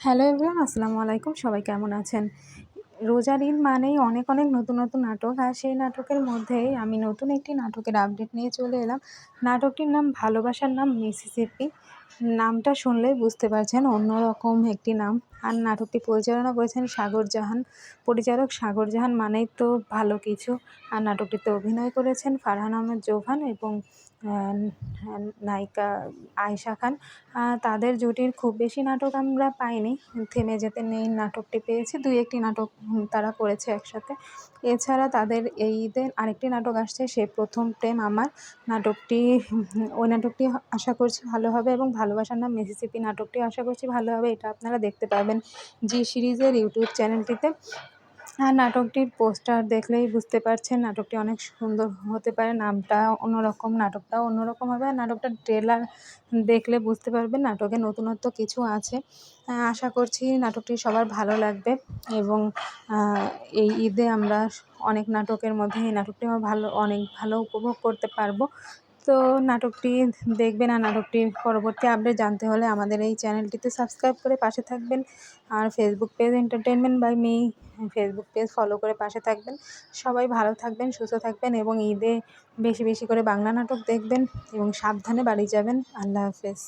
Hello everyone, আসসালামু আলাইকুম। সবাই কেমন আছেন? রোজার ঈদ মানেই অনেক, অনেক নতুন, নতুন নাটক। আর সেই নাটকের মধ্যেই আমি নতুন একটি নাটকের আপডেট নিয়ে চলে এলাম। নাটকটির নাম ভালোবাসার নাম মিসিসিপি। নামটা শুনলেই বুঝতে পারছেন অন্যরকম একটি নাম। আর নাটকটি পরিচালনা করেছেন সাগর জাহান। পরিচালক সাগর জাহান মানেই তো ভালো কিছু। আর নাটকটিতে অভিনয় করেছেন ফারহান আহমেদ জোহান এবং আ নায়িকা আয়েশা খান। তাদের জুটির খুব বেশি নাটক আমরা পাইনি। থেমে যেতে নেই নাটকটি পেয়েছি। ২-১টি নাটক তারা করেছে একসাথে। এছাড়া তাদের এই ঈদে আরেকটি নাটক আসছে, সে প্রথম প্রেম আমার। নাটকটি ওই নাটকটি আশা করছি ভালো হবে এবং ভালোবাসার নাম মিসিসিপি নাটকটি আশা করছি ভালো হবে। এটা আপনারা দেখতে পাবেন জি সিরিজের ইউটিউব চ্যানেলটিতে। আর নাটকটির পোস্টার দেখলেই বুঝতে পারছেন নাটকটি অনেক সুন্দর হতে পারে। নামটা অন্যরকম, নাটকটাও অন্যরকম হবে। আর নাটকটার ট্রেলার দেখলে বুঝতে পারবেন নাটকে নতুনত্ব কিছু আছে। আশা করছি নাটকটি সবার ভালো লাগবে এবং এই ঈদে আমরা অনেক নাটকের মধ্যে এই নাটকটি আমার অনেক ভালো উপভোগ করতে পারবো। তো নাটকটি দেখবেন। আর নাটকটির পরবর্তী আপডেট জানতে হলে আমাদের এই চ্যানেলটিতে সাবস্ক্রাইব করে পাশে থাকবেন। আর Facebook page entertainment by me Facebook page follow করে পাশে থাকবেন। সবাই ভালো থাকবেন, সুস্থ থাকবেন এবং ঈদে বেশি, বেশি করে বাংলা নাটক দেখবেন এবং সাবধানে বাড়ি যাবেন। আল্লাহ হাফেজ।